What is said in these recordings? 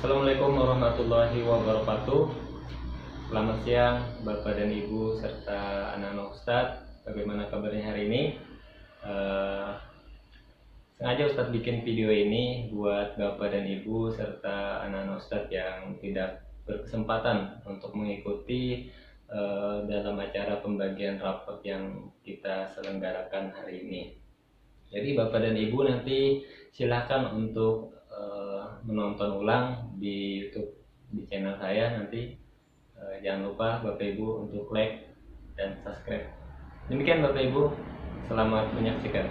Assalamualaikum warahmatullahi wabarakatuh. Selamat siang Bapak dan Ibu serta anak-anak Ustadz. Bagaimana kabarnya hari ini? Sengaja Ustadz bikin video ini buat Bapak dan Ibu serta anak-anak Ustadz yang tidak berkesempatan untuk mengikuti dalam acara pembagian rapot yang kita selenggarakan hari ini. Jadi Bapak dan Ibu nanti silakan untuk menonton ulang di YouTube di channel saya nanti. Jangan lupa Bapak Ibu untuk like dan subscribe. Demikian Bapak Ibu, selamat menyaksikan.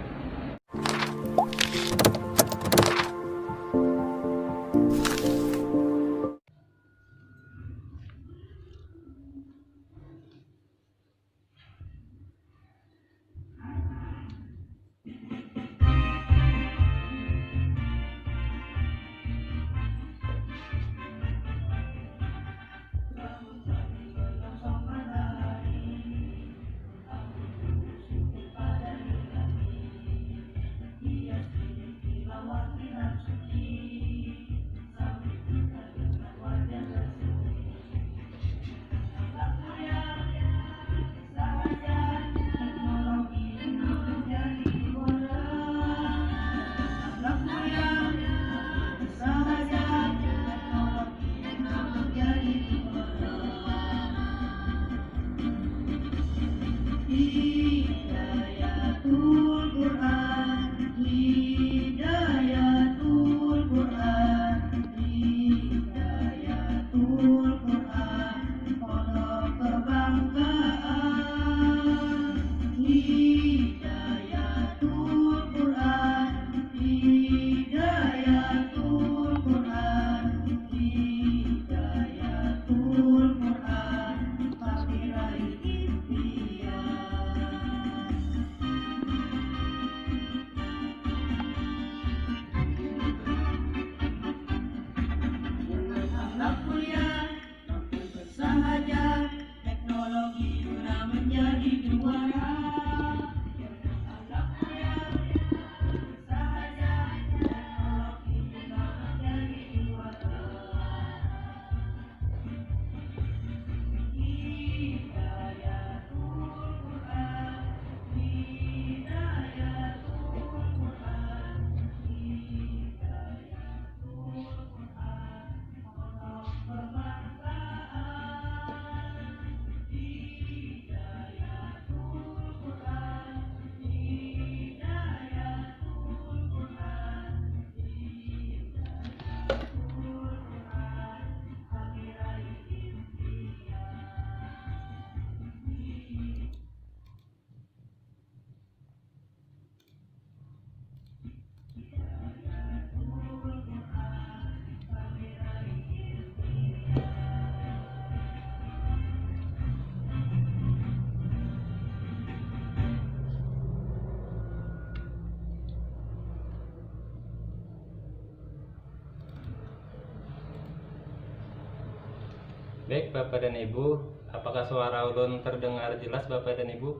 Baik Bapak dan Ibu, apakah suara ulun terdengar jelas Bapak dan Ibu?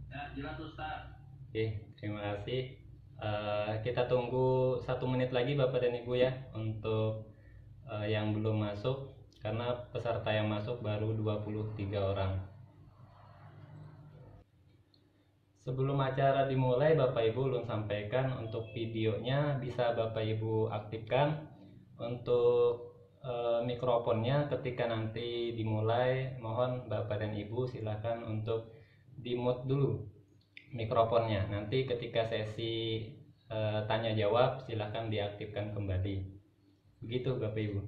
Ya, jelas Ustaz. Oke, terima kasih. Kita tunggu 1 menit lagi Bapak dan Ibu ya untuk yang belum masuk, karena peserta yang masuk baru 23 orang. Sebelum acara dimulai, Bapak Ibu ulun sampaikan untuk videonya bisa Bapak Ibu aktifkan. Untuk mikrofonnya ketika nanti dimulai, mohon Bapak dan Ibu silakan untuk di mute dulu mikrofonnya. Nanti ketika sesi tanya jawab silakan diaktifkan kembali. Begitu Bapak Ibu.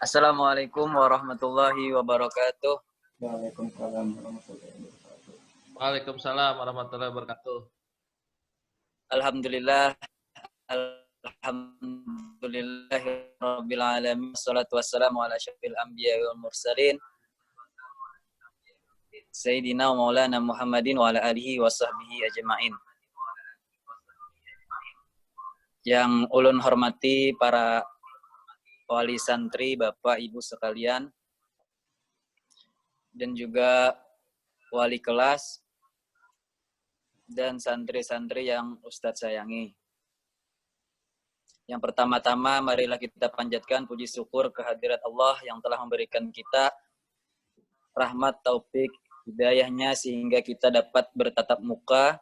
Assalamualaikum warahmatullahi wabarakatuh. Waalaikumsalam warahmatullahi wabarakatuh. Waalaikumsalam warahmatullahi wabarakatuh. Alhamdulillah, alhamdulillahirabbil alamin. Wassalatu wassalamu ala asyrofil anbiya'i wal mursalin. Sayyidina wa maulana Muhammadin wa ala alihi wa sahbihi ajma'in. Yang ulun hormati para wali santri, Bapak Ibu sekalian, dan juga wali kelas, dan santri-santri yang Ustadz sayangi. Yang pertama-tama, marilah kita panjatkan puji syukur kehadirat Allah yang telah memberikan kita rahmat, taufik, hidayahnya sehingga kita dapat bertatap muka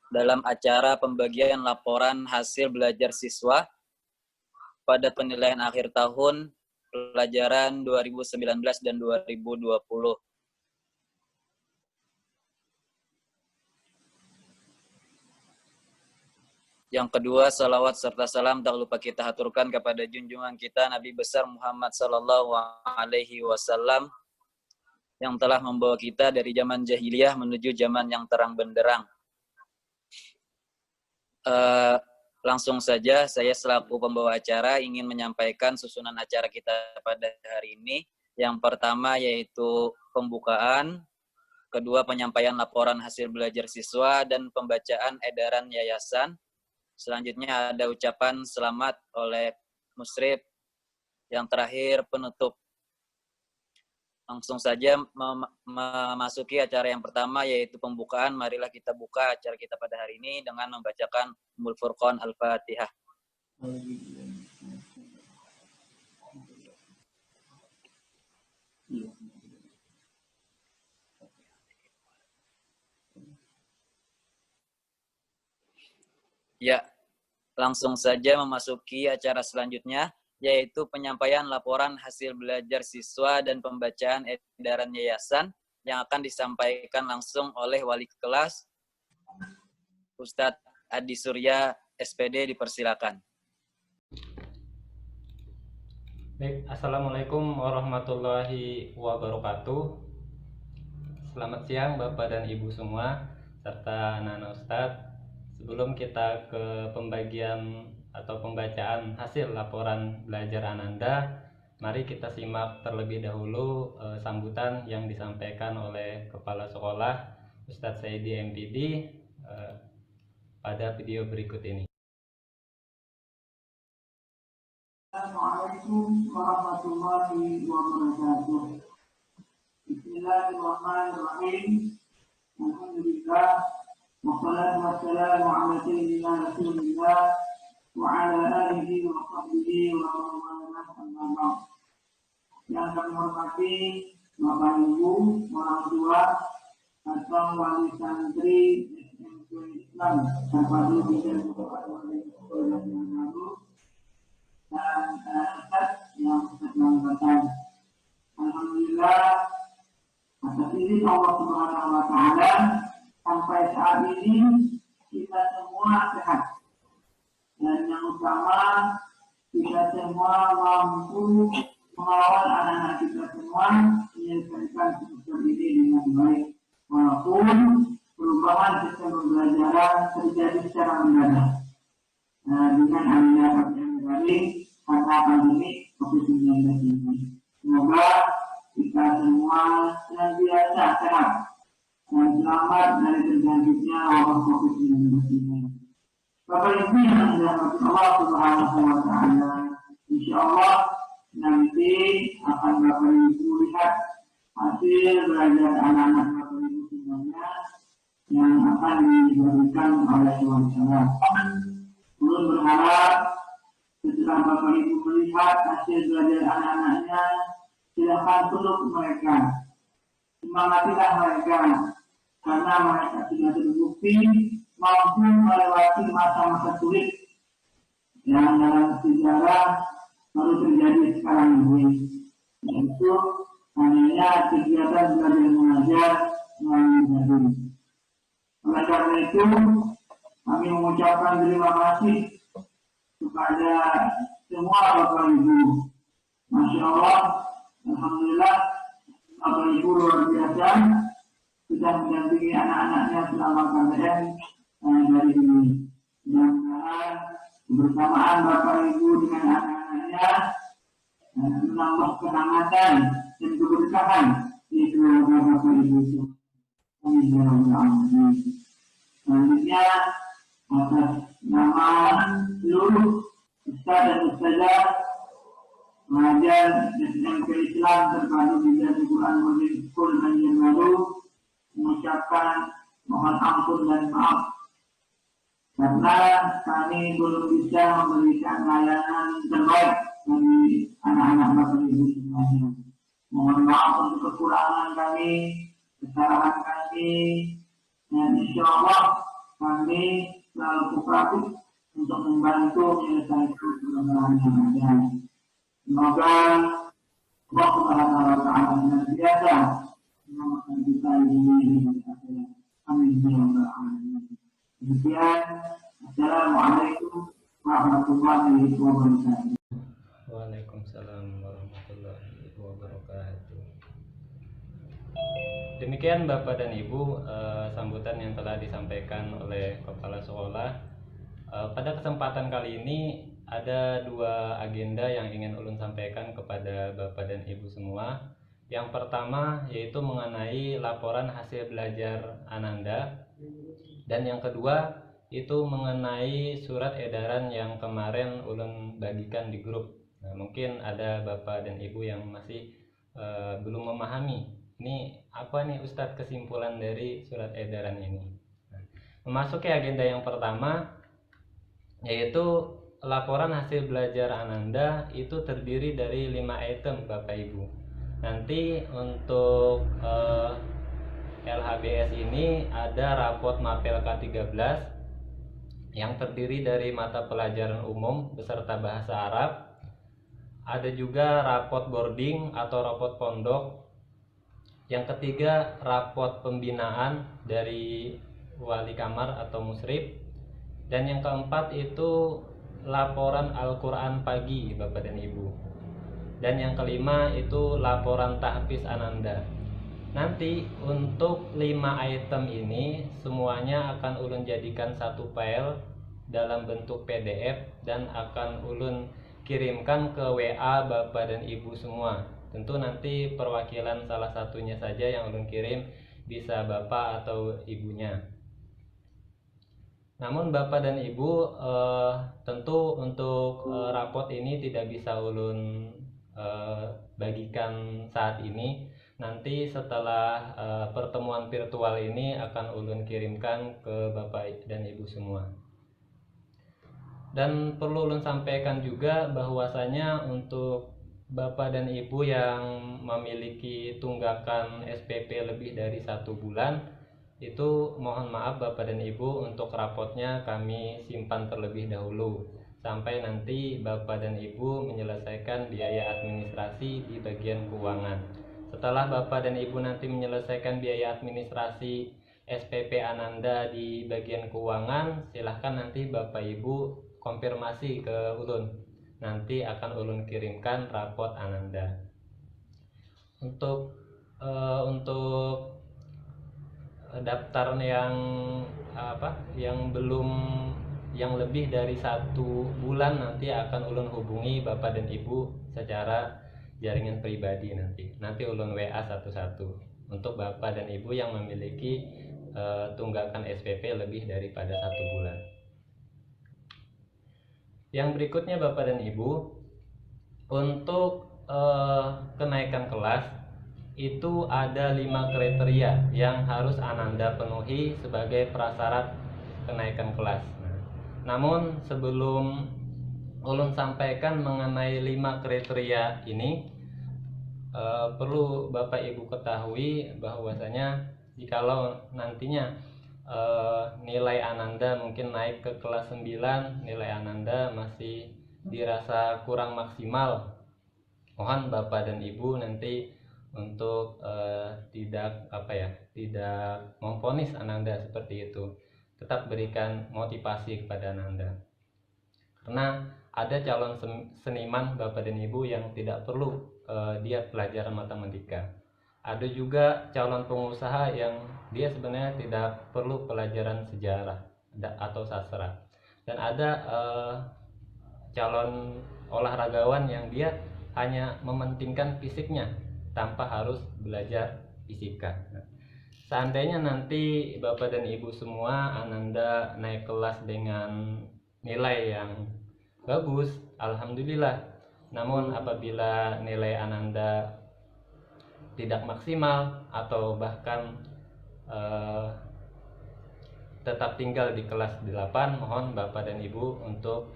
dalam acara pembagian laporan hasil belajar siswa pada penilaian akhir tahun pelajaran 2019 dan 2020. Yang kedua, salawat serta salam tak lupa kita haturkan kepada junjungan kita Nabi besar Muhammad sallallahu alaihi wasallam yang telah membawa kita dari zaman jahiliyah menuju zaman yang terang benderang. Langsung saja saya selaku pembawa acara ingin menyampaikan susunan acara kita pada hari ini. Yang pertama yaitu pembukaan, kedua penyampaian laporan hasil belajar siswa dan pembacaan edaran yayasan. Selanjutnya ada ucapan selamat oleh musyrif. Yang terakhir penutup. Langsung saja memasuki acara yang pertama yaitu pembukaan. Marilah kita buka acara kita pada hari ini dengan membacakan Ummul Furqan Al-Fatihah. Ya, langsung saja memasuki acara selanjutnya, yaitu penyampaian laporan hasil belajar siswa dan pembacaan edaran yayasan yang akan disampaikan langsung oleh wali kelas, Ustadz Adi Surya, SPD, dipersilakan. Baik, Assalamualaikum warahmatullahi wabarakatuh. Selamat siang Bapak dan Ibu semua, serta anak-anak Ustadz. Sebelum kita ke pembagian atau pembacaan hasil laporan belajar Ananda, mari kita simak terlebih dahulu sambutan yang disampaikan oleh Kepala Sekolah Ustadz Saidi MPD pada video berikut ini. Assalamualaikum warahmatullahi wabarakatuh. Bismillahirrahmanirrahim. Alhamdulillah. Wassalatu wassalamu ala sayyidina Rasulillah wa ala alihi wa sahbihi wa man walah. Yang kami hormati Bapak Ibu, orang tua atau wali santri SMP Islam terpadu Bidang Wali Sekolah yang baru dan Ustaz yang berkata, alhamdulillah atas izin Allah Subhanahu wa taala sampai saat ini kita semua sehat, dan yang utama kita semua mampu mengawal anak-anak kita semua menyelesaikan semester ini dengan baik, walaupun perubahan sistem pembelajaran terjadi secara mendadak dengan adanya pembelajaran daring karena pandemi COVID-19 ini. Semoga kita semua senantiasa sehat dan selamat dari terjangkitnya wabah COVID-19 ini. Bapak Ibu yang dirahmati Allah Subhanahu wa taala, insyaallah nanti akan Bapak Ibu lihat hasil belajar anak-anak Bapak Ibu semuanya yang akan diberikan oleh Tuhan Allah. Ulun berharap setelah Bapak Ibu melihat hasil belajar anak-anaknya, silakan peluk mereka, semangatilah mereka, karena mereka sudah terbukti mampu melewati masa-masa sulit yang dalam sejarah baru terjadi sekarang ini, yaitu adanya kegiatan belajar mengajar melalui daring. Oleh karena itu, kami mengucapkan terima kasih kepada semua Bapak Ibu. Masya Allah, alhamdulillah, Bapak Ibu luar biasa sudah mendampingi anak-anaknya selama KBM dari ini. Mudah-mudahan kebersamaan Bapak Ibu dengan anak-anaknya menambah kehangatan dan keberkahan di keluarga Bapak Ibu. Selanjutnya, atas nama seluruh Ustaz dan Ustazah pengajar SMP Islam terpadu Bidang Quran Modern School dan yang baru mengucapkan mohon ampun dan maaf karena kami belum bisa memberikan layanan terbaik bagi anak-anak Bapak Ibu semuanya. Mohon maaf untuk kekurangan kami, kesalahan kami, dan insya Allah kami selalu kooperatif untuk membantu menyelesaikan permasalahan yang ada. Semoga Allah Subhanahu wa Ta'ala senantiasa menyelamatkan kita ini dari akhirat. Amin ya rabbal alamin. Demikian, Assalamualaikum warahmatullahi wabarakatuh. Waalaikumsalam warahmatullahi wabarakatuh. Demikian Bapak dan Ibu sambutan yang telah disampaikan oleh Kepala Sekolah. Pada kesempatan kali ini ada dua agenda yang ingin ulun sampaikan kepada Bapak dan Ibu semua. Yang pertama yaitu mengenai laporan hasil belajar Ananda, dan yang kedua itu mengenai surat edaran yang kemarin ulun bagikan di grup. Nah, mungkin ada Bapak dan Ibu yang masih belum memahami ini apa nih Ustadz kesimpulan dari surat edaran ini. Nah, memasuki agenda yang pertama yaitu laporan hasil belajar Ananda itu terdiri dari 5 item Bapak Ibu. Nanti untuk LHBS ini ada rapot Mapel K13 yang terdiri dari mata pelajaran umum beserta bahasa Arab. Ada juga rapot boarding atau rapot pondok. Yang ketiga rapot pembinaan dari wali kamar atau musrib. Dan yang keempat itu laporan Al-Quran pagi Bapak dan Ibu. Dan yang kelima itu laporan tahfiz Ananda. Nanti untuk 5 item ini semuanya akan ulun jadikan satu file dalam bentuk PDF dan akan ulun kirimkan ke WA Bapak dan Ibu semua. Tentu nanti perwakilan salah satunya saja yang ulun kirim, bisa Bapak atau Ibunya. Namun Bapak dan Ibu tentu untuk rapot ini tidak bisa ulun bagikan saat ini. Nanti setelah pertemuan virtual ini akan ulun kirimkan ke Bapak dan Ibu semua. Dan perlu ulun sampaikan juga bahwasanya untuk Bapak dan Ibu yang memiliki tunggakan SPP lebih dari 1 bulan, itu mohon maaf Bapak dan Ibu, untuk rapotnya kami simpan terlebih dahulu sampai nanti Bapak dan Ibu menyelesaikan biaya administrasi di bagian keuangan. Setelah Bapak dan Ibu nanti menyelesaikan biaya administrasi SPP Ananda di bagian keuangan, silahkan nanti Bapak Ibu konfirmasi ke ulun. Nanti akan ulun kirimkan rapot Ananda. Untuk daftar yang lebih dari 1 bulan nanti akan ulun hubungi Bapak dan Ibu secara jaringan pribadi. Nanti ulun WA satu-satu untuk Bapak dan Ibu yang memiliki tunggakan SPP lebih daripada 1 bulan. Yang berikutnya Bapak dan Ibu, untuk kenaikan kelas itu ada 5 kriteria yang harus Ananda penuhi sebagai prasyarat kenaikan kelas. Namun sebelum ulun sampaikan mengenai 5 kriteria ini, perlu Bapak Ibu ketahui bahwasanya jikalau nantinya nilai Ananda mungkin naik ke kelas 9, nilai Ananda masih dirasa kurang maksimal, mohon Bapak dan Ibu nanti untuk tidak memvonis Ananda seperti itu. Tetap berikan motivasi kepada Ananda. Karena ada calon seniman Bapak dan Ibu yang tidak perlu dia pelajaran matematika. Ada juga calon pengusaha yang dia sebenarnya tidak perlu pelajaran sejarah atau sastra. Dan ada calon olahragawan yang dia hanya mementingkan fisiknya tanpa harus belajar fisika. Seandainya nanti Bapak dan Ibu semua Ananda naik kelas dengan nilai yang bagus, alhamdulillah. Namun apabila nilai Ananda tidak maksimal atau bahkan tetap tinggal di kelas 8, mohon Bapak dan Ibu untuk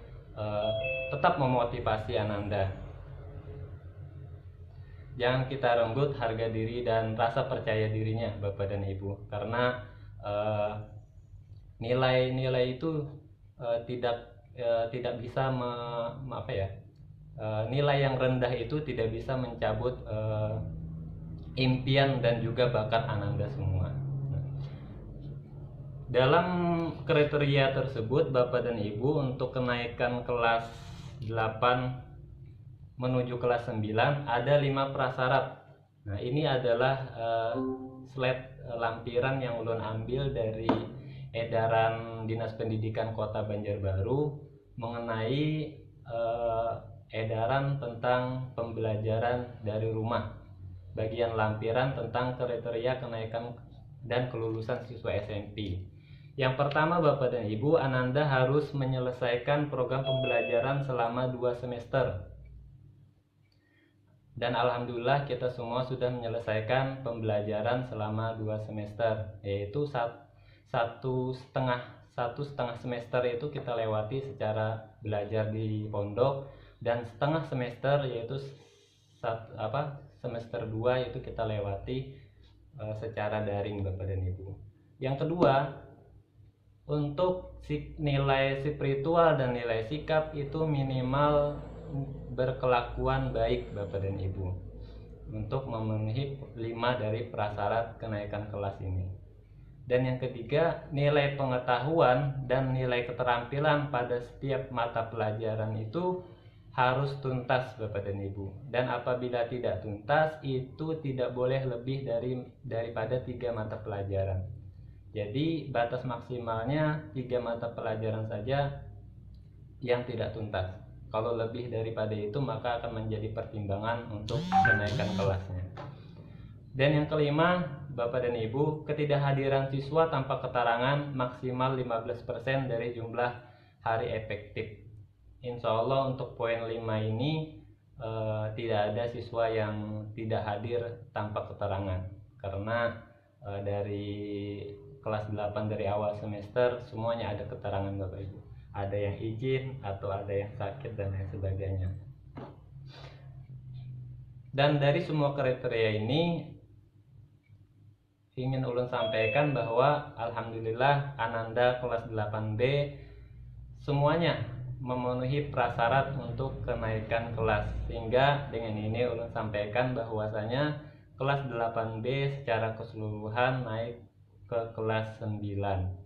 tetap memotivasi Ananda. Jangan kita renggut harga diri dan rasa percaya dirinya Bapak dan Ibu, karena nilai-nilai itu tidak bisa nilai yang rendah itu tidak bisa mencabut impian dan juga bakat Ananda semua. Dalam kriteria tersebut Bapak dan Ibu untuk kenaikan kelas 8 menuju kelas 9 ada 5 prasyarat. Nah, ini adalah slide lampiran yang ulun ambil dari edaran Dinas Pendidikan Kota Banjarbaru mengenai edaran tentang pembelajaran dari rumah, bagian lampiran tentang kriteria kenaikan dan kelulusan siswa SMP. Yang pertama Bapak dan Ibu, Ananda harus menyelesaikan program pembelajaran selama 2 semester. Dan alhamdulillah kita semua sudah menyelesaikan pembelajaran selama 2 semester, yaitu satu setengah semester itu kita lewati secara belajar di pondok, dan setengah semester yaitu semester 2 itu kita lewati secara daring Bapak dan Ibu. Yang kedua, untuk nilai spiritual dan nilai sikap itu minimal berkelakuan baik Bapak dan Ibu untuk memenuhi 5 dari prasyarat kenaikan kelas ini. Dan yang ketiga, nilai pengetahuan dan nilai keterampilan pada setiap mata pelajaran itu harus tuntas Bapak dan Ibu. Dan apabila tidak tuntas itu tidak boleh lebih daripada 3 mata pelajaran. Jadi batas maksimalnya 3 mata pelajaran saja yang tidak tuntas. Kalau lebih daripada itu maka akan menjadi pertimbangan untuk kenaikan kelasnya. Dan yang kelima Bapak dan Ibu, ketidakhadiran siswa tanpa keterangan maksimal 15% dari jumlah hari efektif. Insya Allah untuk poin 5 ini tidak ada siswa yang tidak hadir tanpa keterangan, karena dari kelas 8 dari awal semester semuanya ada keterangan Bapak Ibu. Ada yang izin atau ada yang sakit dan lain sebagainya. Dan dari semua kriteria ini ingin ulun sampaikan bahwa alhamdulillah Ananda kelas 8B semuanya memenuhi prasyarat untuk kenaikan kelas, sehingga dengan ini ulun sampaikan bahwasanya kelas 8B secara keseluruhan naik ke kelas 9.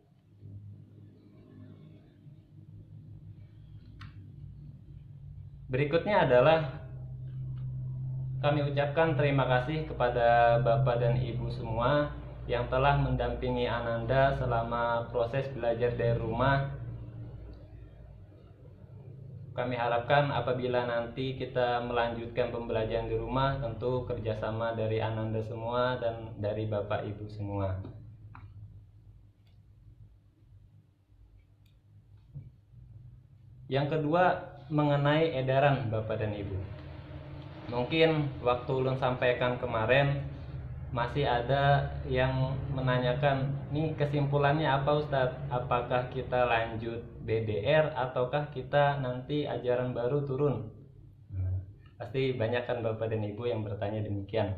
Berikutnya adalah kami ucapkan terima kasih kepada Bapak dan Ibu semua yang telah mendampingi Ananda selama proses belajar dari rumah. Kami harapkan apabila nanti kita melanjutkan pembelajaran di rumah, tentu kerjasama dari Ananda semua dan dari Bapak Ibu semua. Yang kedua, mengenai edaran Bapak dan Ibu. Mungkin waktu ulun sampaikan kemarin masih ada yang menanyakan, nih kesimpulannya apa Ustadz? Apakah kita lanjut BDR ataukah kita nanti ajaran baru turun? Pasti banyak kan Bapak dan Ibu yang bertanya demikian.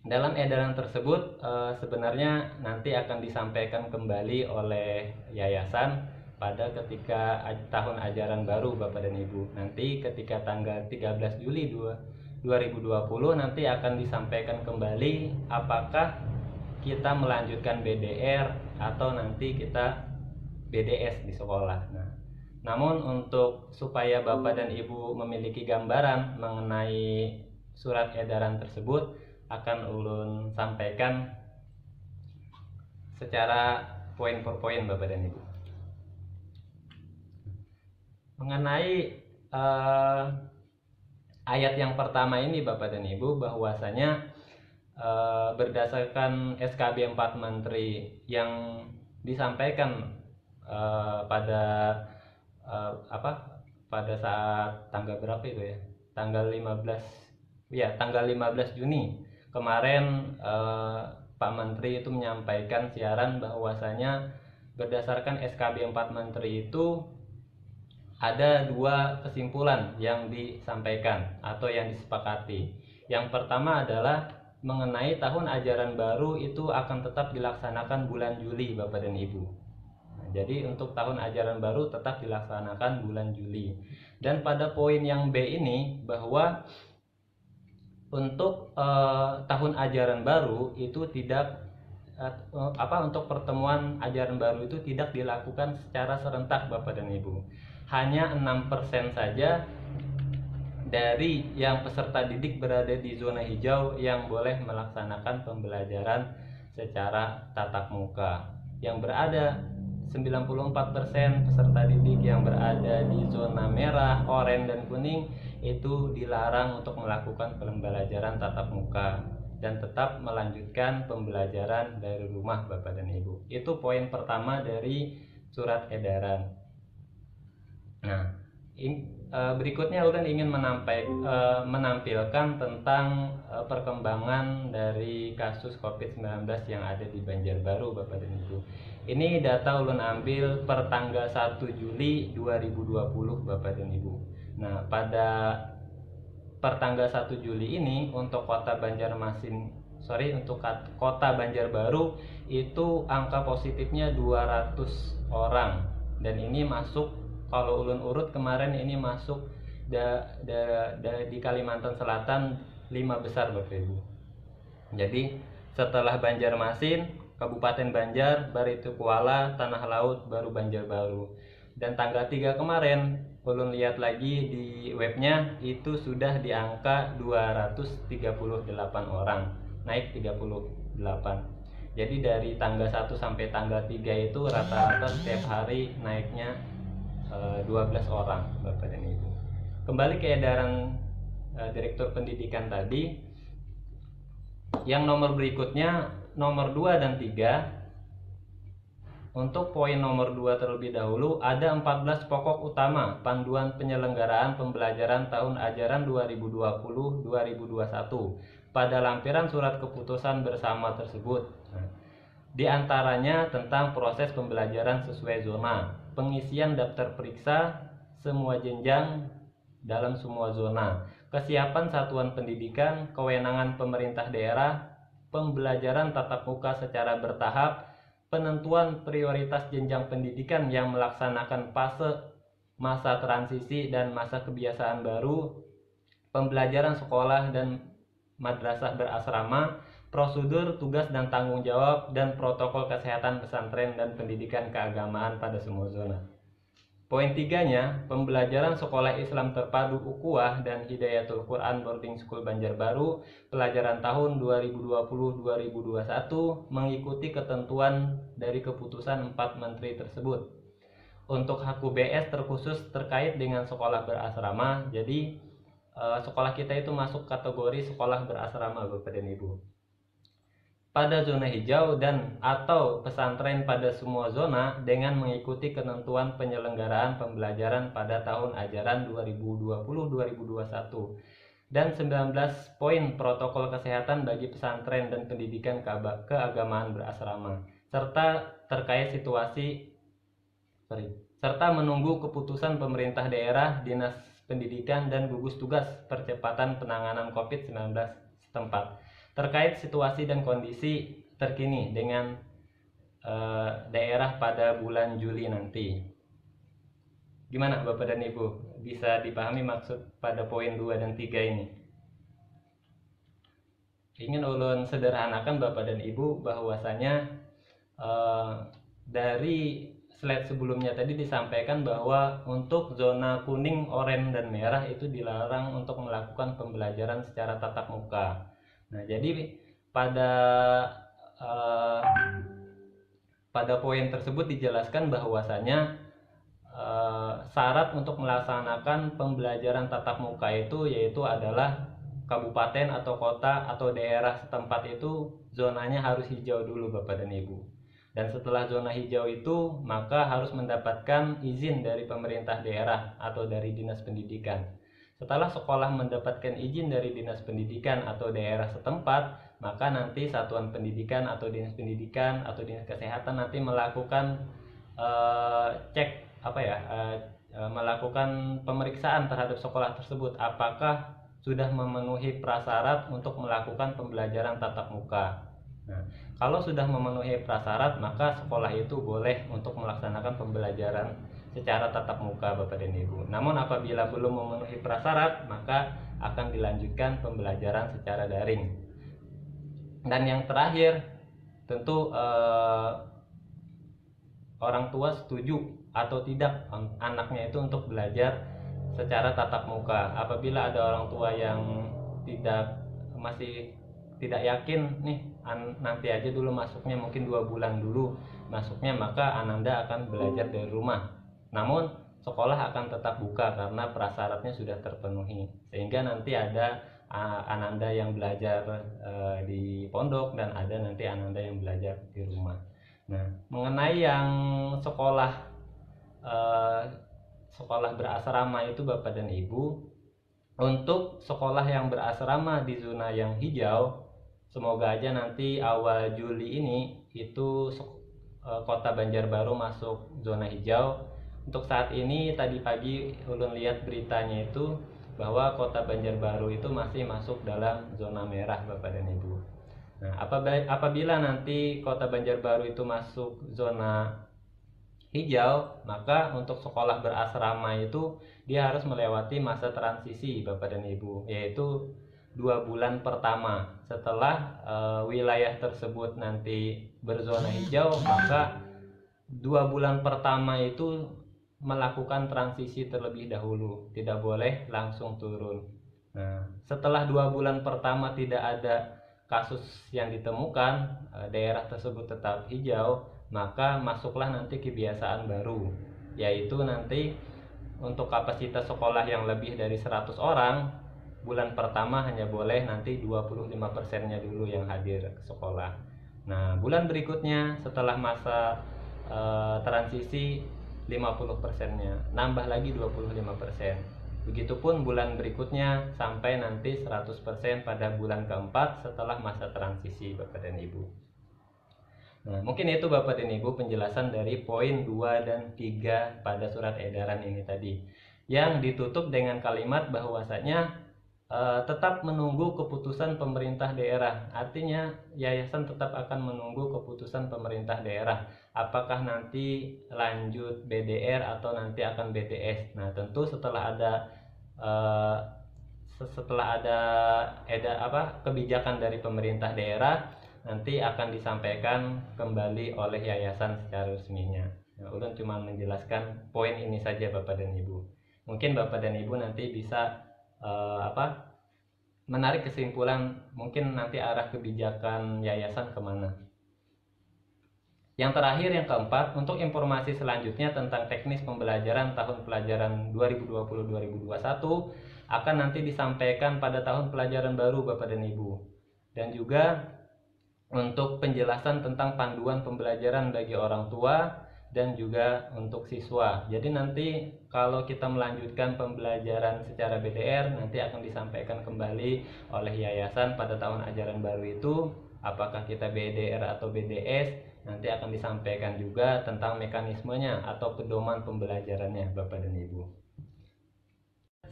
Dalam edaran tersebut sebenarnya nanti akan disampaikan kembali oleh yayasan pada ketika tahun ajaran baru Bapak dan Ibu. Nanti ketika tanggal 13 Juli 2020 nanti akan disampaikan kembali apakah kita melanjutkan BDR atau nanti kita BDS di sekolah. Namun untuk supaya Bapak dan Ibu memiliki gambaran mengenai surat edaran tersebut akan ulun sampaikan secara poin per poin Bapak dan Ibu. Mengenai ayat yang pertama ini Bapak dan Ibu, bahwasanya berdasarkan SKB 4 Menteri yang disampaikan pada saat tanggal berapa itu ya? Tanggal 15 Juni kemarin Pak Menteri itu menyampaikan siaran bahwasanya berdasarkan SKB 4 Menteri itu ada 2 kesimpulan yang disampaikan atau yang disepakati. Yang pertama adalah mengenai tahun ajaran baru itu akan tetap dilaksanakan bulan Juli, Bapak dan Ibu. Nah, jadi untuk tahun ajaran baru tetap dilaksanakan bulan Juli. Dan pada poin yang B ini bahwa untuk tahun ajaran baru itu tidak untuk pertemuan ajaran baru itu tidak dilakukan secara serentak, Bapak dan Ibu. Hanya 6% saja dari yang peserta didik berada di zona hijau yang boleh melaksanakan pembelajaran secara tatap muka. Yang berada 94% peserta didik yang berada di zona merah, oranye, dan kuning itu dilarang untuk melakukan pembelajaran tatap muka dan tetap melanjutkan pembelajaran dari rumah, Bapak dan Ibu. Itu poin pertama dari surat edaran. Nah, berikutnya Ulun ingin menampilkan tentang perkembangan dari kasus COVID-19 yang ada di Banjarbaru, Bapak dan Ibu. Ini data Ulun ambil per tanggal 1 Juli 2020, Bapak dan Ibu. Nah, pada per tanggal 1 Juli ini untuk kota Banjarbaru itu angka positifnya 200 orang, dan ini masuk, kalau Ulun urut kemarin ini masuk di Kalimantan Selatan 5 besar, Bapak Ibu. Jadi setelah Banjarmasin, Kabupaten Banjar, Baritukwala, Tanah Laut, baru Banjarbaru. Dan tanggal 3 kemarin Ulun lihat lagi di webnya itu sudah di angka 238 orang, naik 38. Jadi dari tanggal 1 sampai tanggal 3 itu rata-rata setiap hari naiknya 12 orang, Bapak dan Ibu. Kembali ke edaran Direktur Pendidikan tadi, yang nomor berikutnya, nomor 2 dan 3. Untuk poin nomor 2 terlebih dahulu, ada 14 pokok utama panduan penyelenggaraan pembelajaran tahun ajaran 2020-2021 pada lampiran surat keputusan bersama tersebut. Di antaranya tentang proses pembelajaran sesuai zona, pengisian daftar periksa semua jenjang dalam semua zona, kesiapan satuan pendidikan, kewenangan pemerintah daerah, pembelajaran tatap muka secara bertahap, penentuan prioritas jenjang pendidikan yang melaksanakan fase masa transisi dan masa kebiasaan baru, pembelajaran sekolah dan madrasah berasrama, prosedur, tugas dan tanggung jawab, dan protokol kesehatan pesantren dan pendidikan keagamaan pada semua zona. Poin 3-nya, pembelajaran sekolah Islam terpadu Ukhuwah dan Hidayatul Quran Boarding School Banjarbaru pelajaran tahun 2020-2021 mengikuti ketentuan dari keputusan 4 menteri tersebut. Untuk HKUBS terkhusus terkait dengan sekolah berasrama, jadi sekolah kita itu masuk kategori sekolah berasrama, Bapak dan Ibu. Pada zona hijau dan atau pesantren pada semua zona dengan mengikuti ketentuan penyelenggaraan pembelajaran pada tahun ajaran 2020-2021 dan 19 poin protokol kesehatan bagi pesantren dan pendidikan keagamaan berasrama serta menunggu keputusan pemerintah daerah, dinas pendidikan dan gugus tugas percepatan penanganan COVID-19 setempat terkait situasi dan kondisi terkini dengan daerah pada bulan Juli nanti. Gimana Bapak dan Ibu? Bisa dipahami maksud pada poin 2 dan 3 ini? Ingin ulun sederhanakan Bapak dan Ibu bahwasanya dari slide sebelumnya tadi disampaikan bahwa untuk zona kuning, oranye, dan merah itu dilarang untuk melakukan pembelajaran secara tatap muka. Nah, jadi pada poin tersebut dijelaskan bahwasanya syarat untuk melaksanakan pembelajaran tatap muka itu yaitu adalah kabupaten atau kota atau daerah setempat itu zonanya harus hijau dulu Bapak dan Ibu. Dan setelah zona hijau itu maka harus mendapatkan izin dari pemerintah daerah atau dari dinas pendidikan. Setelah sekolah mendapatkan izin dari dinas pendidikan atau daerah setempat, maka nanti satuan pendidikan atau dinas pendidikan atau dinas kesehatan nanti melakukan cek melakukan pemeriksaan terhadap sekolah tersebut apakah sudah memenuhi prasyarat untuk melakukan pembelajaran tatap muka. Nah, kalau sudah memenuhi prasyarat, maka sekolah itu boleh untuk melaksanakan pembelajaran secara tatap muka, Bapak dan Ibu. Namun apabila belum memenuhi prasyarat, maka akan dilanjutkan pembelajaran secara daring. Dan yang terakhir, tentu orang tua setuju atau tidak anaknya itu untuk belajar secara tatap muka. Apabila ada orang tua yang masih tidak yakin nih, nanti aja dulu masuknya, mungkin 2 bulan dulu masuknya, maka Ananda akan belajar dari rumah. Namun sekolah akan tetap buka karena prasyaratnya sudah terpenuhi, sehingga nanti ada Ananda yang belajar di pondok dan ada nanti Ananda yang belajar di rumah. Nah, mengenai yang sekolah berasrama itu Bapak dan Ibu, untuk sekolah yang berasrama di zona yang hijau, semoga aja nanti awal Juli ini itu Kota Banjarbaru masuk zona hijau. Untuk saat ini tadi pagi ulun lihat beritanya itu bahwa Kota Banjarbaru itu masih masuk dalam zona merah, Bapak dan Ibu. Nah, apabila nanti Kota Banjarbaru itu masuk zona hijau, maka untuk sekolah berasrama itu dia harus melewati masa transisi, Bapak dan Ibu, yaitu 2 bulan pertama. Setelah wilayah tersebut nanti berzona hijau, maka 2 bulan pertama itu melakukan transisi terlebih dahulu, tidak boleh langsung turun. Nah, setelah 2 bulan pertama tidak ada kasus yang ditemukan, daerah tersebut tetap hijau, maka masuklah nanti kebiasaan baru, yaitu nanti untuk kapasitas sekolah yang lebih dari 100 orang, bulan pertama hanya boleh nanti 25%-nya dulu yang hadir ke sekolah. Nah, bulan berikutnya setelah masa transisi 50%-nya, nambah lagi 25%. Begitupun bulan berikutnya sampai nanti 100% pada bulan keempat setelah masa transisi, Bapak dan Ibu. Nah, mungkin itu Bapak dan Ibu penjelasan dari poin 2 dan 3 pada surat edaran ini tadi, yang ditutup dengan kalimat bahwasanya tetap menunggu keputusan pemerintah daerah. Artinya yayasan tetap akan menunggu keputusan pemerintah daerah, apakah nanti lanjut BDR atau nanti akan BTS. Nah, tentu setelah ada kebijakan dari pemerintah daerah, nanti akan disampaikan kembali oleh yayasan secara resminya. Nah, ulun cuma menjelaskan poin ini saja Bapak dan Ibu. Mungkin Bapak dan Ibu nanti bisa menarik kesimpulan, mungkin nanti arah kebijakan yayasan kemana. Yang terakhir, yang keempat, untuk informasi selanjutnya tentang teknis pembelajaran tahun pelajaran 2020-2021 akan nanti disampaikan pada tahun pelajaran baru Bapak dan Ibu. Dan juga untuk penjelasan tentang panduan pembelajaran bagi orang tua dan juga untuk siswa. Jadi nanti kalau kita melanjutkan pembelajaran secara BDR, nanti akan disampaikan kembali oleh yayasan pada tahun ajaran baru itu, apakah kita BDR atau BDS, nanti akan disampaikan juga tentang mekanismenya atau pedoman pembelajarannya Bapak dan Ibu.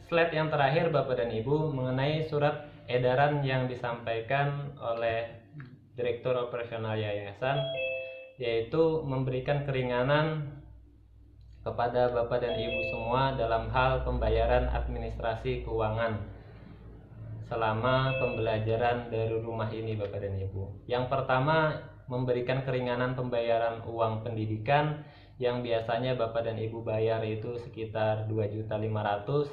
Slide yang terakhir Bapak dan Ibu mengenai surat edaran yang disampaikan oleh Direktur Operasional Yayasan, yaitu memberikan keringanan kepada Bapak dan Ibu semua dalam hal pembayaran administrasi keuangan selama pembelajaran dari rumah ini Bapak dan Ibu. Yang pertama, memberikan keringanan pembayaran uang pendidikan yang biasanya Bapak dan Ibu bayar itu sekitar 2.500.000,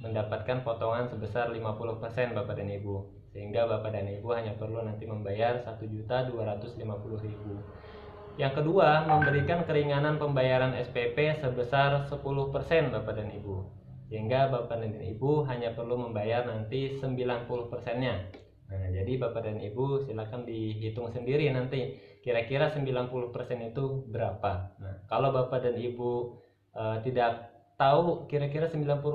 mendapatkan potongan sebesar 50% Bapak dan Ibu, sehingga Bapak dan Ibu hanya perlu nanti membayar 1.250.000. Yang kedua, memberikan keringanan pembayaran SPP sebesar 10% Bapak dan Ibu, sehingga Bapak dan Ibu hanya perlu membayar nanti 90%-nya. Nah, jadi Bapak dan Ibu silakan dihitung sendiri nanti kira-kira 90% itu berapa. Nah, kalau Bapak dan Ibu tidak tahu kira-kira 90%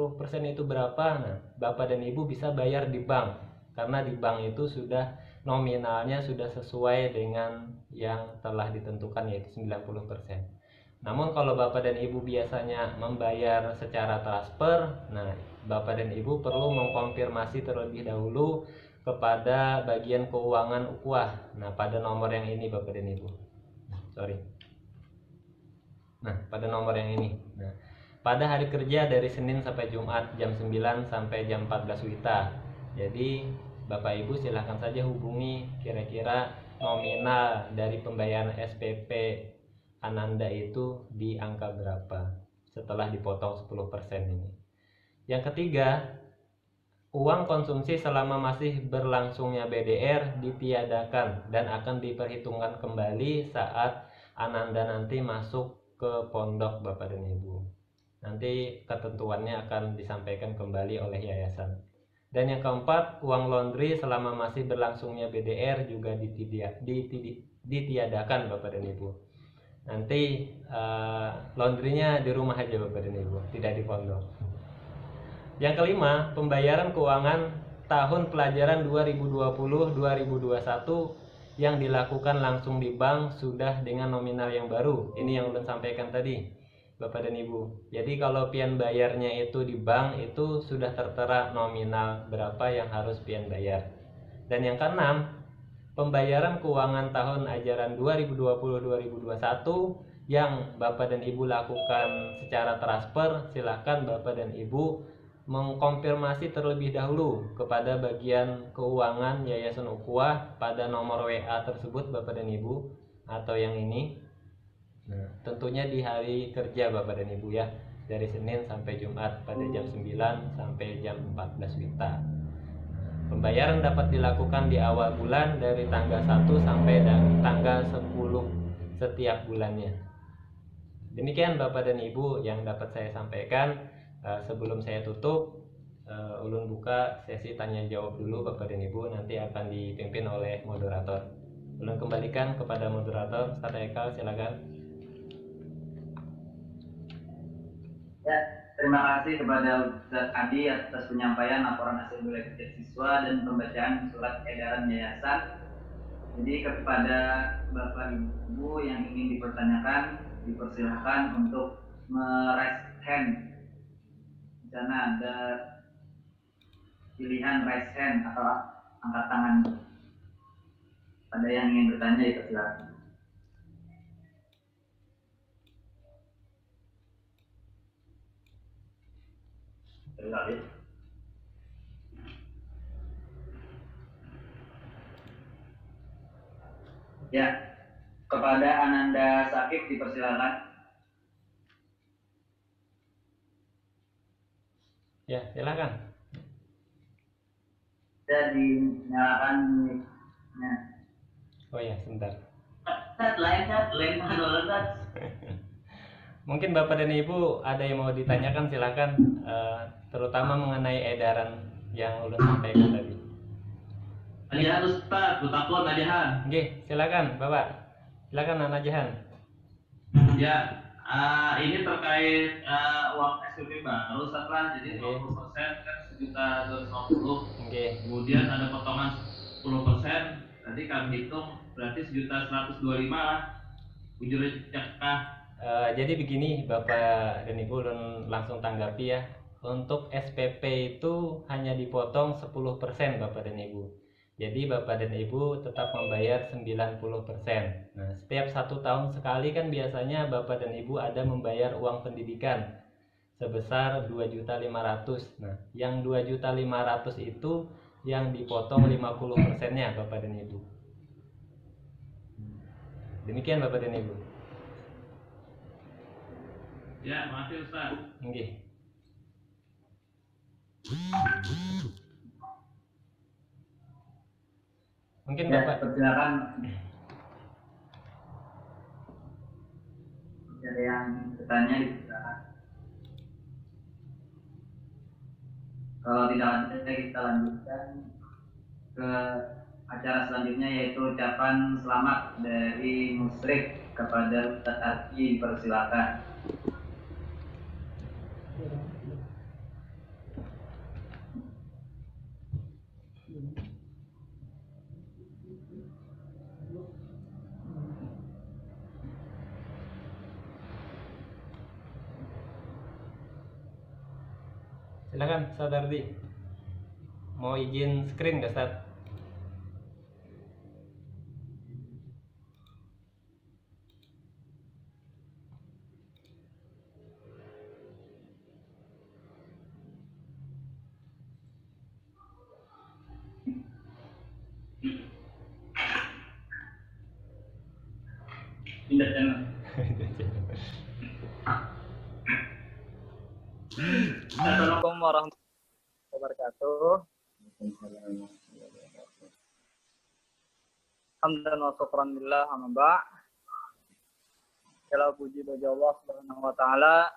itu berapa, nah Bapak dan Ibu bisa bayar di bank, karena di bank itu sudah nominalnya sudah sesuai dengan yang telah ditentukan, yaitu 90%. Namun kalau Bapak dan Ibu biasanya membayar secara transfer, nah Bapak dan Ibu perlu mengkonfirmasi terlebih dahulu kepada bagian keuangan UKWA. Nah, pada nomor yang ini Bapak dan Ibu. Nah, pada nomor yang ini. Nah, pada hari kerja dari Senin sampai Jumat jam 9 sampai jam 14 WITA. Jadi, Bapak Ibu silahkan saja hubungi kira-kira nominal dari pembayaran SPP Ananda itu di angka berapa setelah dipotong 10% ini. Yang ketiga, uang konsumsi selama masih berlangsungnya BDR ditiadakan dan akan diperhitungkan kembali saat Ananda nanti masuk ke pondok Bapak dan Ibu. Nanti ketentuannya akan disampaikan kembali oleh yayasan. Dan yang keempat, uang laundry selama masih berlangsungnya BDR juga ditiadakan Bapak dan Ibu. Nanti laundrynya di rumah aja Bapak dan Ibu, tidak di pondok. Yang kelima, pembayaran keuangan tahun pelajaran 2020-2021 yang dilakukan langsung di bank sudah dengan nominal yang baru. Ini yang ulun sampaikan tadi Bapak dan Ibu. Jadi kalau pian bayarnya itu di bank itu sudah tertera nominal berapa yang harus pian bayar. Dan yang keenam, pembayaran keuangan tahun ajaran 2020-2021 yang Bapak dan Ibu lakukan secara transfer, silakan Bapak dan Ibu mengkonfirmasi terlebih dahulu kepada bagian keuangan Yayasan UKWA pada nomor WA tersebut Bapak dan Ibu, atau yang ini. Nah, tentunya di hari kerja Bapak dan Ibu ya, dari Senin sampai Jumat pada jam 9 sampai jam 14 WITA. Pembayaran dapat dilakukan di awal bulan dari tanggal 1 sampai tanggal 10 setiap bulannya. Demikian Bapak dan Ibu yang dapat saya sampaikan. Sebelum saya tutup, ulun buka sesi tanya jawab dulu Bapak dan Ibu, nanti akan dipimpin oleh moderator. Ulun kembalikan kepada moderator, Ustaz Haikal, silakan. Ya, terima kasih kepada Ustaz Adi atas penyampaian laporan hasil belajar siswa dan pembacaan surat edaran yayasan. Jadi kepada Bapak Ibu yang ingin dipertanyakan, dipersilahkan untuk meraise hand. Di sana ada pilihan raise hand atau angkat tangan. Pada yang ingin bertanya, dipersilakan. Ya, kepada Ananda Sakif dipersilakan. Ya, silakan. Bisa dinyalakan mic-nya. Oh ya, sebentar. Lain Mungkin Bapak dan Ibu ada yang mau ditanyakan, silakan, terutama mengenai edaran yang ulun sampaikan tadi. Najahan Ustaz, Butakun Najahan. Oke, silakan Bapak. Silakan Najahan. Ya, ini terkait uang SPP baru Ustaz lah. Jadi 20% kan 1.250.000. Oke. Kemudian ada potongan 10%. Nanti kami hitung berarti 1.125.000 lah. Ujurnya cekah. Jadi begini Bapak dan Ibu, dan langsung tanggapi ya. Untuk SPP itu hanya dipotong 10% Bapak dan Ibu. Jadi Bapak dan Ibu tetap membayar 90%. Nah, setiap 1 tahun sekali kan biasanya Bapak dan Ibu ada membayar uang pendidikan sebesar 2.500.000. Nah, yang 2.500.000 itu yang dipotong 50%-nya Bapak dan Ibu. Demikian Bapak dan Ibu. Ya, makasih Ustaz. Oke. Mungkin ya, Bapak persilakan. Ada yang bertanya dipersilakan. Kalau tidak ada, kita lanjutkan ke acara selanjutnya, yaitu ucapan selamat dari Musrik kepada Ustaz Arki, dipersilakan. Silakan Ustaz Ardi. Mau izin screen nggak Ustaz? Pindah channel. Assalamualaikum warahmatullahi wabarakatuh. Hamdan wa syukran lillah amma ba'. Segala puji bagi Allah Subhanahu wa taala,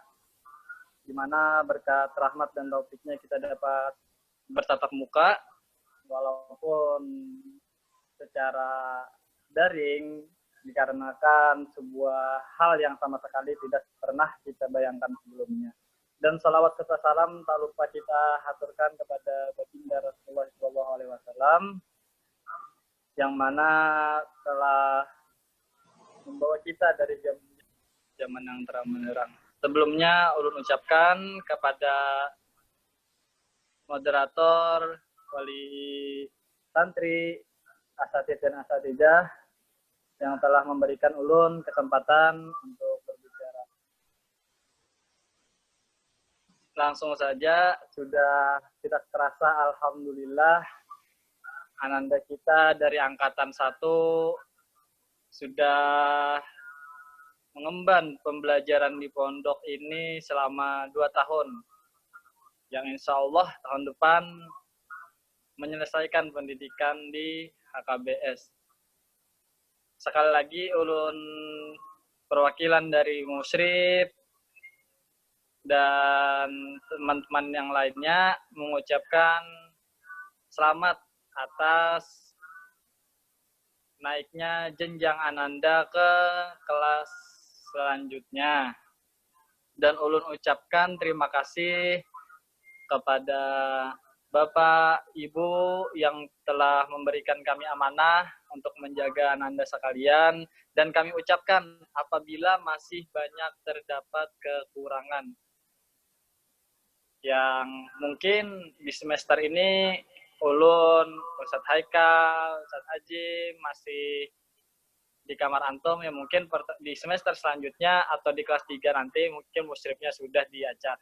di mana berkat rahmat dan taufiknya kita dapat bertatap muka walaupun secara daring, dikarenakan sebuah hal yang sama sekali tidak pernah kita bayangkan sebelumnya. Dan salawat serta salam tak lupa kita haturkan kepada baginda Rasulullah SAW yang mana telah membawa kita dari zaman yang terang menerang. Sebelumnya ulun ucapkan kepada moderator, wali santri, asatidz dan asatidzah yang telah memberikan ulun kesempatan untuk berbicara. Langsung saja, sudah tidak terasa alhamdulillah ananda kita dari angkatan 1 sudah mengemban pembelajaran di pondok ini selama 2 tahun. Yang insya Allah tahun depan menyelesaikan pendidikan di HKBS. Sekali lagi ulun perwakilan dari Musyrif dan teman-teman yang lainnya mengucapkan selamat atas naiknya jenjang ananda ke kelas selanjutnya. Dan ulun ucapkan terima kasih kepada Bapak, Ibu yang telah memberikan kami amanah untuk menjaga ananda sekalian. Dan kami ucapkan apabila masih banyak terdapat kekurangan yang mungkin di semester ini ulun, Ustadz Haikal, Ustadz Ajim masih di kamar antum, ya mungkin di semester selanjutnya atau di kelas 3 nanti mungkin musyrifnya sudah diajak.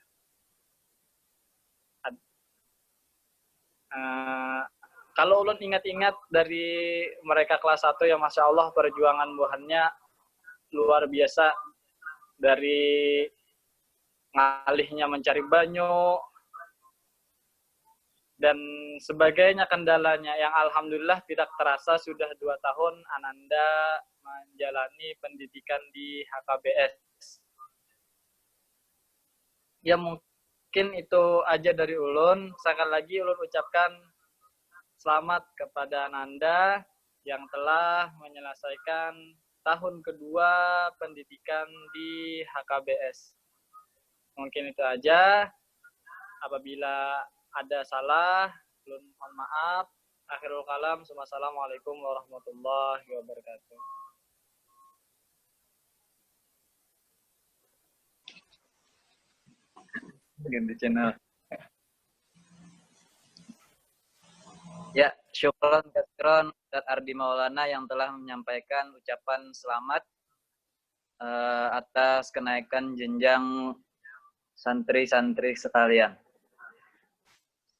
Kalau ulun ingat-ingat dari mereka kelas 1 yang Masya Allah perjuangan buahannya luar biasa, dari ngalihnya mencari banyu dan sebagainya kendalanya yang alhamdulillah tidak terasa sudah 2 tahun ananda menjalani pendidikan di HKBS. Ya mungkin itu aja dari ulun. Sekali lagi ulun ucapkan selamat kepada ananda yang telah menyelesaikan tahun kedua pendidikan di HKBS. Mungkin itu aja. Apabila ada salah, ulun mohon maaf. Akhirul kalam. Wassalamualaikum warahmatullahi wabarakatuh. Ganti channel. Ya, syukron katsiron Ustadz Ardi Maulana yang telah menyampaikan ucapan selamat atas kenaikan jenjang santri-santri sekalian.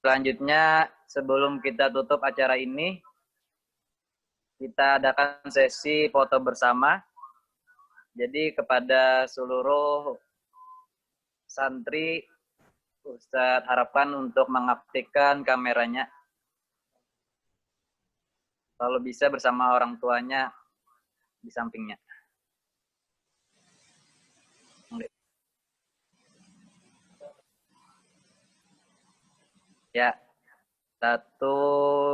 Selanjutnya, sebelum kita tutup acara ini, kita adakan sesi foto bersama. Jadi kepada seluruh santri, Ustadz harapkan untuk mengaktifkan kameranya. Kalau bisa bersama orang tuanya di sampingnya. Ya, 1,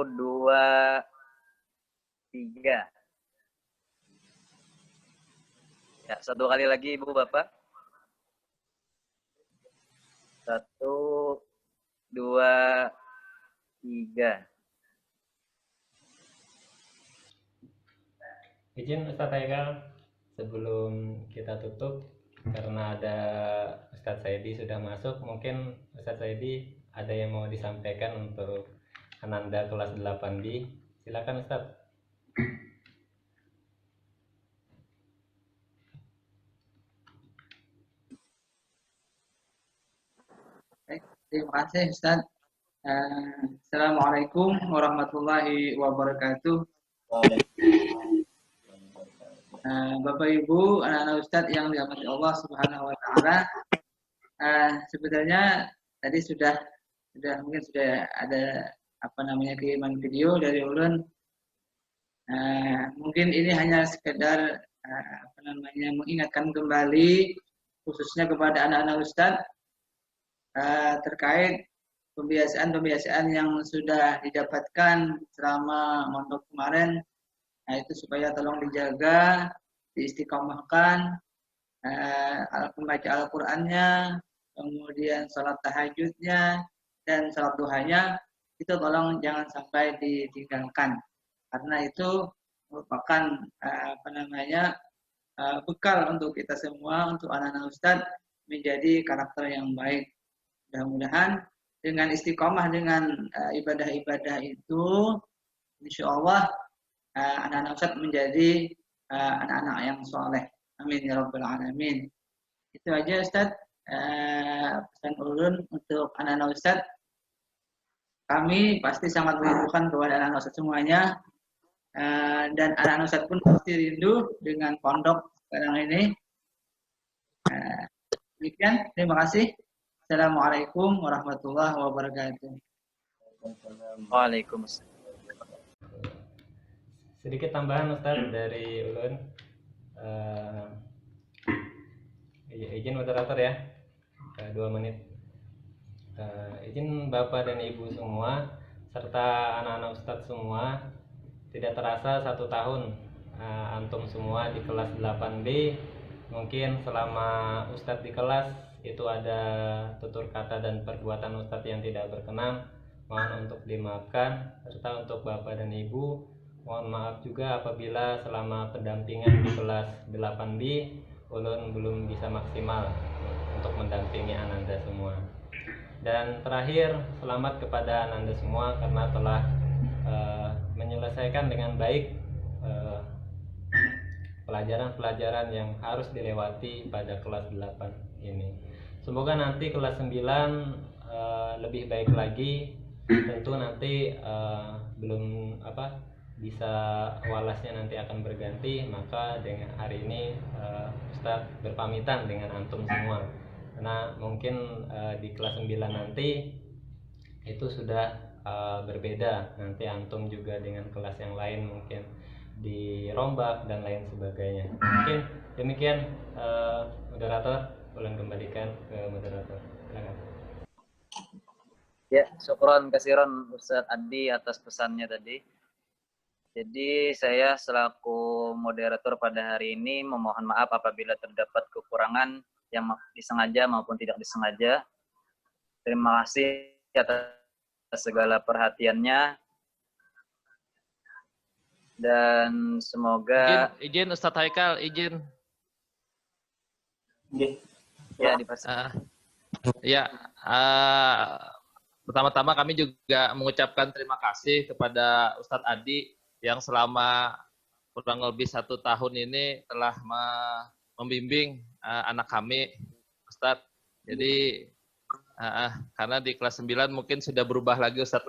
2, 3. Ya, 1 kali lagi Ibu Bapak. 1, 2, 3. Izin Ustadz Haikal, sebelum kita tutup, karena ada Ustadz Saidi sudah masuk, mungkin Ustadz Saidi ada yang mau disampaikan untuk Ananda kelas 8B. Silakan Ustadz. Baik, terima kasih Ustaz. Assalamualaikum warahmatullahi wabarakatuh. Bapak Ibu, anak-anak Ustadz yang dirahmati Allah Subhanahu wa taala. Sebenarnya tadi sudah mungkin sudah ada kiriman video dari ulun. Mungkin ini hanya sekedar mengingatkan kembali khususnya kepada anak-anak Ustadz terkait pembiasaan-pembiasaan yang sudah didapatkan selama mondok kemarin. Nah, itu supaya tolong dijaga, diistiqomahkan, membaca Al-Qur'annya, kemudian sholat tahajudnya, dan sholat duhanya, itu tolong jangan sampai ditinggalkan. Karena itu merupakan bekal untuk kita semua, untuk anak-anak Ustadz, menjadi karakter yang baik. Mudah-mudahan dengan istiqomah dengan ibadah-ibadah itu, insya Allah anak-anak Ustadz menjadi anak-anak yang soleh. Amin ya rabbal alamin. Itu aja Ustadz, pesan ulun untuk anak-anak Ustadz. Kami pasti sangat merindukan kepada anak-anak Ustadz semuanya, dan anak-anak Ustadz pun pasti rindu dengan pondok sekarang ini. Demikian, terima kasih. Assalamualaikum warahmatullahi wabarakatuh. Waalaikumsalam. Sedikit tambahan Ustadz dari ulun. Izin moderator ya, 2 menit. Izin Bapak dan Ibu semua serta anak-anak Ustadz semua, tidak terasa 1 tahun antum semua di kelas 8B. Mungkin selama Ustadz di kelas itu ada tutur kata dan perbuatan Ustadz yang tidak berkenan, mohon untuk dimaafkan. Serta untuk Bapak dan Ibu, mohon maaf juga apabila selama pendampingan di kelas 8B ulun belum bisa maksimal untuk mendampingi Ananda semua. Dan terakhir, selamat kepada Ananda semua karena telah menyelesaikan dengan baik pelajaran-pelajaran yang harus dilewati pada kelas 8 ini. Semoga nanti kelas 9 lebih baik lagi. Tentu nanti belum bisa walasnya nanti akan berganti, maka dengan hari ini Ustadz berpamitan dengan antum semua. Karena mungkin di kelas 9 nanti itu sudah berbeda. Nanti antum juga dengan kelas yang lain mungkin dirombak dan lain sebagainya. Mungkin demikian, moderator, boleh kembalikan ke moderator. Silakan. Ya, syukron kasiron Ustadz Adi atas pesannya tadi. Jadi saya selaku moderator pada hari ini memohon maaf apabila terdapat kekurangan yang disengaja maupun tidak disengaja. Terima kasih atas segala perhatiannya. Dan semoga izin Ustadz Haikal, izin. Ya, dipersilakan. Pertama-tama kami juga mengucapkan terima kasih kepada Ustadz Adi yang selama kurang lebih 1 tahun ini telah membimbing anak kami, Ustadz. Jadi karena di kelas 9 mungkin sudah berubah lagi Ustadz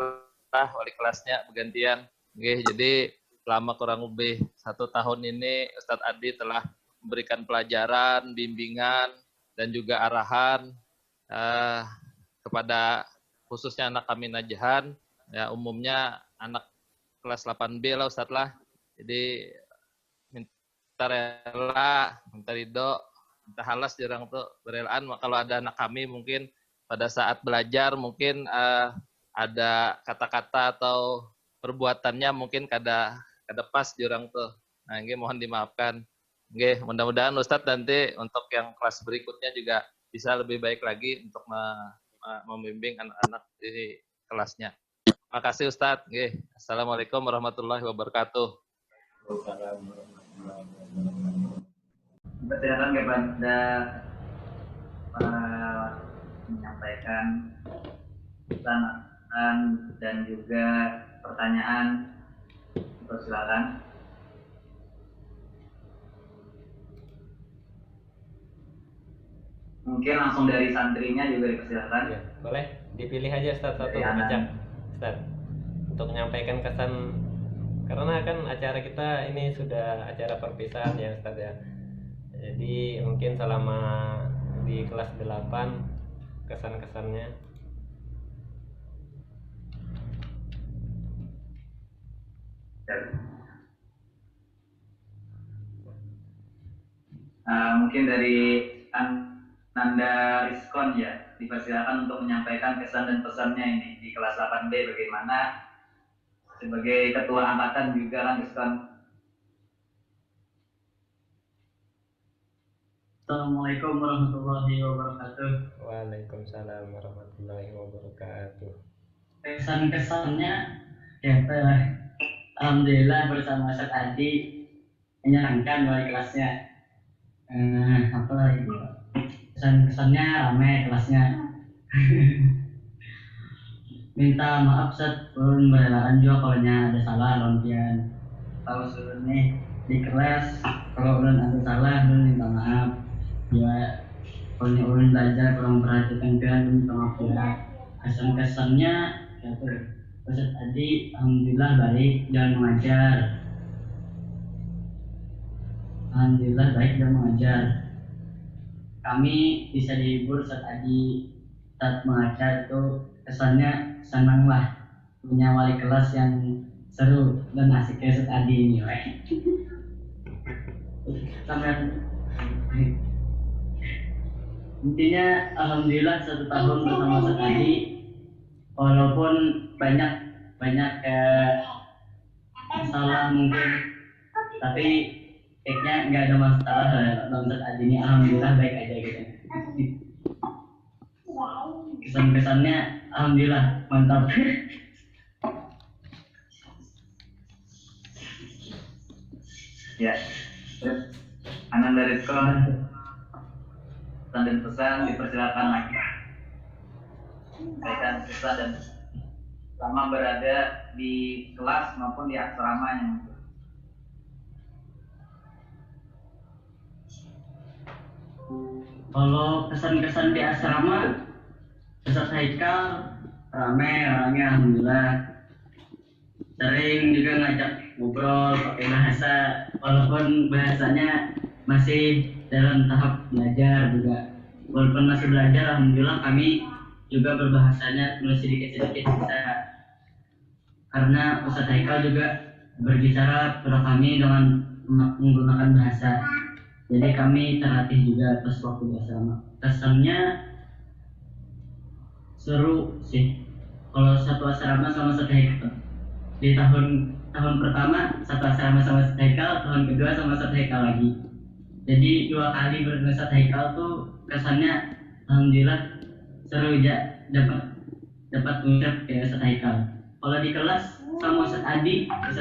wali kelasnya bergantian. Oke, jadi selama kurang lebih 1 tahun ini Ustadz Adi telah memberikan pelajaran, bimbingan, dan juga arahan kepada khususnya anak kami Najahan, ya umumnya anak kelas 8B lah Ustadz lah. Jadi minta rela, minta ridho, minta halas jarang tuh berelaan. Kalau ada anak kami mungkin pada saat belajar mungkin ada kata-kata atau perbuatannya mungkin kada pas jarang tuh. Nah, ini mohon dimaafkan. Oke, mudah-mudahan Ustadz nanti untuk yang kelas berikutnya juga bisa lebih baik lagi untuk membimbing anak-anak di kelasnya. Terima kasih Ustadz. Assalamualaikum warahmatullahi wabarakatuh. Persilakan kepada menyampaikan pesan dan juga pertanyaan. Silakan. Mungkin langsung dari santrinya juga dipersilakan. Ya, boleh dipilih aja Ustaz satu ajak Ustaz untuk menyampaikan kesan, karena kan acara kita ini sudah acara perpisahan ya Ustaz ya. Jadi mungkin selama di kelas 8 kesan-kesannya. Mungkin dari Nanda Rizkon ya, dipersilakan untuk menyampaikan kesan dan pesannya ini di kelas 8B bagaimana sebagai ketua angkatan juga kan Rizkon. Assalamualaikum warahmatullahi wabarakatuh. Waalaikumsalam warahmatullahi wabarakatuh. Kesan-kesannya ya, alhamdulillah bersama Ustaz Adi menyenangkan wali kelasnya. Apa lagi? Kesan-kesannya ramai kelasnya. Minta maaf Ustaz, ulun berelaan juga kalau ada salah lontian. Tahu ulun nih di kelas kalau ulun ada salah ulun minta maaf. Ya, kalau ulun belajar kurang perhatikan kan minta maaf ya. Kesan-kesannya ya Ustaz Adi alhamdulillah baik dalam mengajar. Alhamdulillah baik dalam mengajar. Kami bisa dihibur Ustaz Adi saat mengajar, itu kesannya senang lah, punya wali kelas yang seru dan asik kayak Ustaz Adi ini. Sampai intinya alhamdulillah 1 tahun bersama Ustaz Adi, walaupun banyak masalah mungkin, tapi kayaknya nggak ada masalah dalam Ustaz Adi ini. Alhamdulillah baik aja gitu. Kesan-kesannya alhamdulillah mantap. Ya, Ananda Rizkon, pesan dan pesan dipersilakan lagi. Sampaikan pesan dan selama berada di kelas maupun di asrama yang Kalau kesan-kesan di asrama, Ustaz Haikal ramai orangnya alhamdulillah. Sering juga ngajak ngobrol pakai bahasa, walaupun bahasanya masih dalam tahap belajar juga. Walaupun masih belajar, alhamdulillah kami juga berbahasanya mulai sedikit-sedikit bisa. Karena Ustaz Haikal juga berbicara kepada kami dengan menggunakan bahasa. Jadi kami terlatih juga pas waktu di asrama. Kesannya seru sih. Kalau satu asrama sama Ustaz Haikal. Di tahun pertama satu asrama sama Ustaz Haikal, tahun kedua sama Ustaz Haikal lagi. Jadi 2 kali bertemu Ustaz Haikal tuh kesannya alhamdulillah seru ya, dapat ucap kayak Ustaz Haikal. Kalau di kelas sama Ustaz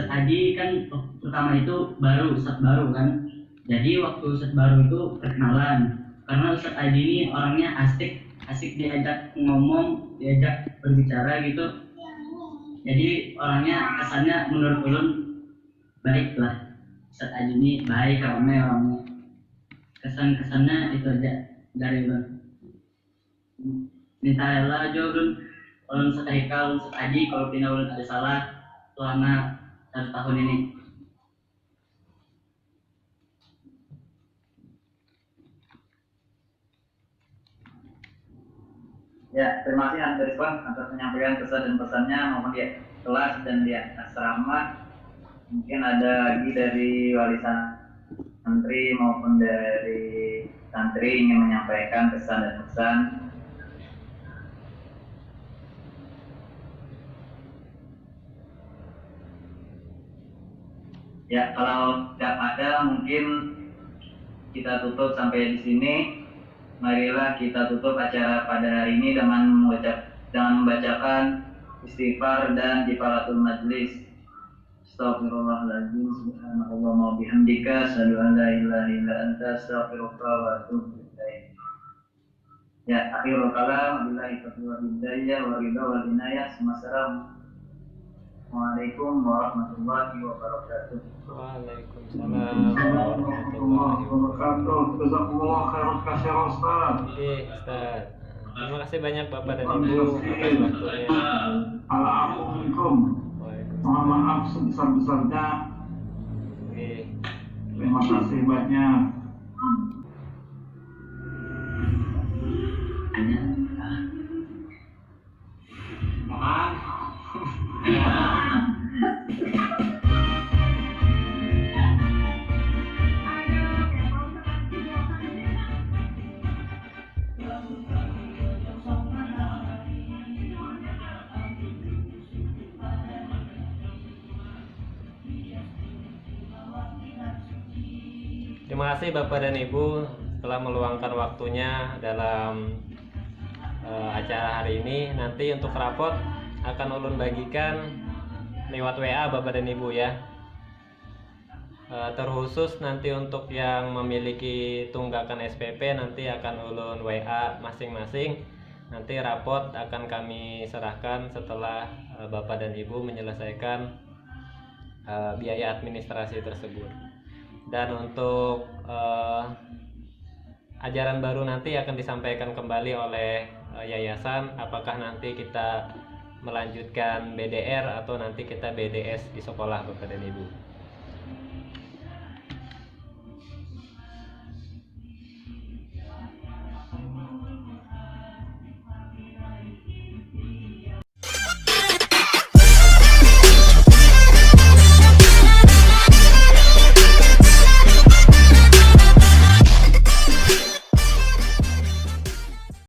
Adi kan pertama itu Ustaz baru kan. Jadi waktu Ustaz baru itu perkenalan, karena Ustaz Adi ini orangnya asik diajak ngomong, diajak berbicara gitu. Jadi orangnya kesannya menurut ulun baik lah. Ustaz Adi ini baik orangnya. Kesannya itu aja dari ulun. Minta rela aja ulun Ustaz Haikal, Ustaz Adi kalau pina ulun ada salah selama 1 tahun ini. Ya, terima kasih Anda Rizwan atas menyampaikan pesan dan pesannya maupun di kelas dan di asrama. Mungkin ada lagi dari wali santri maupun dari santri ingin menyampaikan pesan dan pesan. Ya, kalau tidak ada mungkin kita tutup sampai di sini. marilah kita tutup acara pada hari ini dengan membacakan istighfar dan kifaratul majlis. Astagfirullahaladzim, subhanallah wa bihamdika, asyhadu an la ilaha illa anta, astaghfiruka wa atubu ilaik. Ya, akhirul kalam, wabillahi taufiq wal hidayah, wa ridha wal inayah. Assalamualaikum warahmatullahi wabarakatuh. Waalaikumsalam warahmatullahi wabarakatuh. Jazakumullah khairan katsiran Ustaz. Oke, Ustaz. Terima kasih banyak Bapak dan Ibu atas waktunya. Assalamualaikum. Mohon maaf sebesar-besarnya. Oke. Terima kasih banyak. Maaf. Terima kasih Bapak dan Ibu telah meluangkan waktunya dalam acara hari ini. Nanti untuk rapot akan ulun bagikan lewat WA Bapak dan Ibu ya. Terkhusus nanti untuk yang memiliki tunggakan SPP nanti akan ulun WA masing-masing. Nanti rapot akan kami serahkan setelah Bapak dan Ibu menyelesaikan biaya administrasi tersebut. Dan untuk ajaran baru nanti akan disampaikan kembali oleh yayasan, apakah nanti kita melanjutkan BDR atau nanti kita BDS di sekolah Bapak dan Ibu.